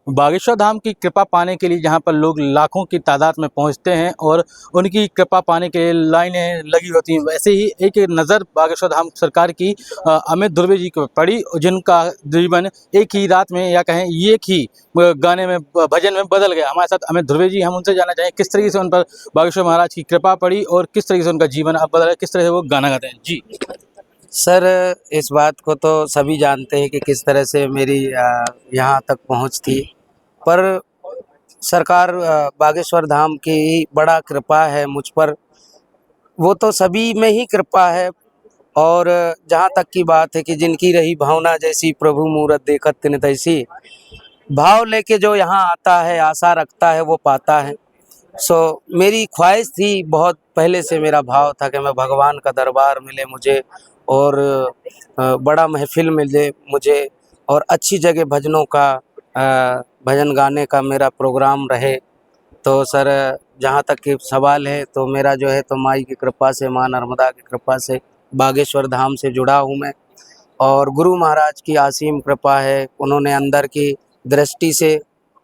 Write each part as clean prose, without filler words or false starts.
बागेश्वर धाम की कृपा पाने के लिए जहाँ पर लोग लाखों की तादाद में पहुँचते हैं और उनकी कृपा पाने के लिए लाइनें लगी होती हैं, वैसे ही एक नज़र बागेश्वर धाम सरकार की अमित ध्रुव जी को पड़ी, जिनका जीवन एक ही रात में या कहें एक ही गाने में भजन में बदल गया। हमारे साथ अमित ध्रुव जी, हम उनसे जानना चाहें किस तरीके से उन पर बागेश्वर महाराज की कृपा पड़ी और किस तरीके से उनका जीवन अब बदला, किस तरह से वो गाना गाते हैं। जी सर, इस बात को तो सभी जानते हैं कि किस तरह से मेरी यहाँ तक पहुँच थी, पर सरकार बागेश्वर धाम की ही बड़ा कृपा है मुझ पर। वो तो सभी में ही कृपा है। और जहाँ तक की बात है कि जिनकी रही भावना जैसी प्रभु मूरत देखत तिन तैसी, भाव लेके जो यहाँ आता है, आशा रखता है, वो पाता है। मेरी ख्वाहिश थी, बहुत पहले से मेरा भाव था कि मैं भगवान का दरबार मिले मुझे और बड़ा महफिल मिले मुझे और अच्छी जगह भजनों का भजन गाने का मेरा प्रोग्राम रहे। तो सर, जहाँ तक कि सवाल है तो मेरा जो है तो माई की कृपा से, माँ नर्मदा की कृपा से बागेश्वर धाम से जुड़ा हूँ मैं। और गुरु महाराज की असीम कृपा है, उन्होंने अंदर की दृष्टि से,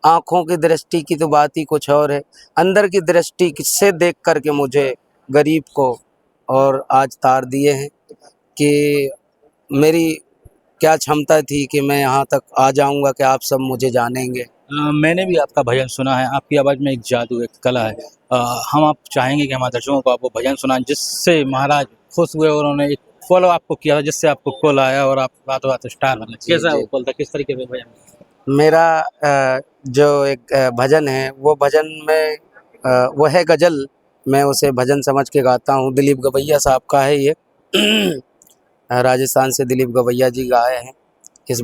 आँखों की दृष्टि की तो बात ही कुछ और है, अंदर की दृष्टि से देख कर के मुझे गरीब को और आज तार दिए हैं कि मेरी क्या क्षमता थी कि मैं यहाँ तक आ जाऊँगा कि आप सब मुझे जानेंगे। मैंने भी आपका भजन सुना है, आपकी आवाज़ में एक जादू, एक कला है। हम आप चाहेंगे कि हमारे दर्शकों को आप वो भजन सुनाएं जिससे महाराज खुश हुए और उन्होंने एक फॉलो आपको किया था, जिससे आपको कॉल आया और आप रातों रात स्टार बने। कैसा वो कॉल था, किस तरीके से भजन? मेरा जो एक भजन है, वो भजन में वो है गज़ल, मैं उसे भजन समझ के गाता हूँ। दिलीप गवैया साहब का है ये। राजस्थान से दिलीप गवैया जी गाए हैं इस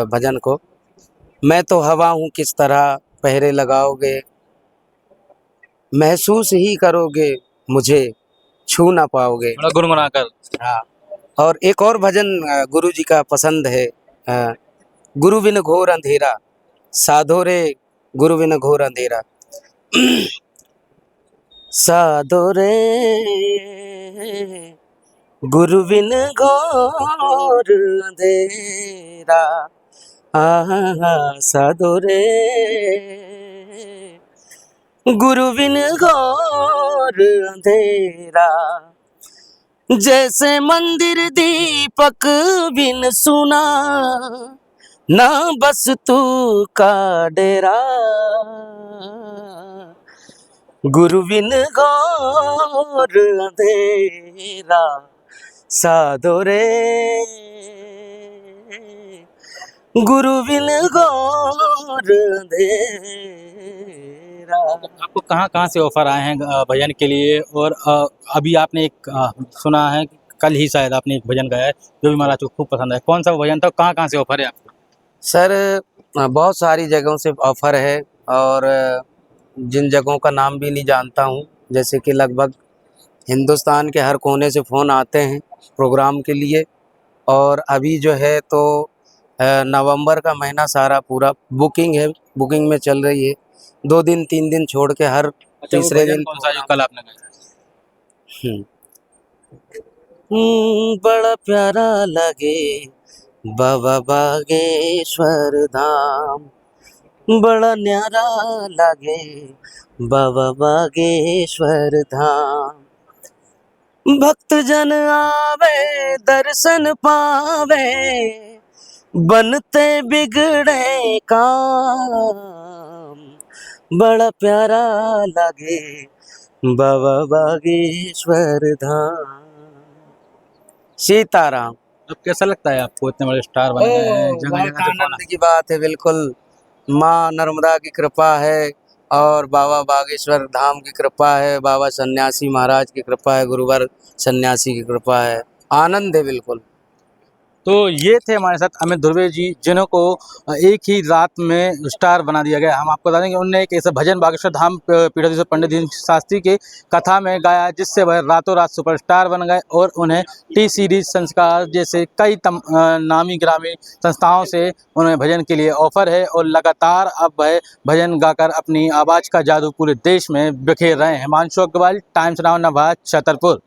भजन को। मैं तो हवा हूँ किस तरह पहरे लगाओगे, महसूस ही करोगे मुझे छू ना पाओगे। थोड़ा गुनगुना कर। हाँ, और एक और भजन गुरु जी का पसंद है, गुरु बिन घोर अंधेरा, साधो रे गुरु बिन घोर अंधेरा। साधो रे गुरु बिन घोर अंधेरा, साधो रे गुरु बिन घोर अंधेरा। जैसे मंदिर दीपक बिन सुना, ना बस तू का डेरा, गुरु बिन घोर अंधेरा, साधो रे गुरु बिन घोर अंधेरा। आपको कहाँ से ऑफर आए हैं भजन के लिए? और अभी आपने एक सुना है कि कल ही शायद आपने एक भजन गाया है जो भी महाराज को खूब पसंद है, कौन सा वो भजन था, कहाँ से ऑफर है आपको? सर, बहुत सारी जगहों से ऑफ़र है और जिन जगहों का नाम भी नहीं जानता हूँ, जैसे कि लगभग हिंदुस्तान के हर कोने से फ़ोन आते हैं प्रोग्राम के लिए। और अभी जो है तो नवंबर का महीना सारा पूरा बुकिंग है, बुकिंग में चल रही है। 2 दिन 3 दिन छोड़ के हर अच्छा, वो तीसरे भजन दिन कौन सा जो कल आपने गाया? बड़ा प्यारा लगे बाबा बागेश्वर धाम, बड़ा न्यारा लगे बाबा बागेश्वर धाम। भक्त जन आवे दर्शन पावे, बनते बिगड़े काम, बड़ा प्यारा लगे बाबा बागेश्वर धाम। सीताराम। अब कैसा लगता है आपको, इतने बड़े स्टार बन गए हैं, जगह बहुत जगह से फोन आनंद की बात है। बिल्कुल माँ नर्मदा की कृपा है और बाबा बागेश्वर धाम की कृपा है, बाबा सन्यासी महाराज की कृपा है, गुरुवर सन्यासी की कृपा है। आनंद है बिल्कुल। तो ये थे हमारे साथ अमित ध्रुव जी, जिनको एक ही रात में स्टार बना दिया गया। हम आपको बता दें कि उन्होंने एक ऐसा भजन बागेश्वर धाम पीठाधीश्वर पंडित दीनदयाल शास्त्री के कथा में गाया जिससे वह रातों रात सुपरस्टार बन गए और उन्हें टी सीरीज संस्कार जैसे कई नामी ग्रामी संस्थाओं से उन्हें भजन के लिए ऑफर है और लगातार अब वह भजन गाकर अपनी आवाज़ का जादू पूरे देश में बिखेर रहे हैं। Himanshu Agarwal, Times Now Nawaz, Chhatarpur.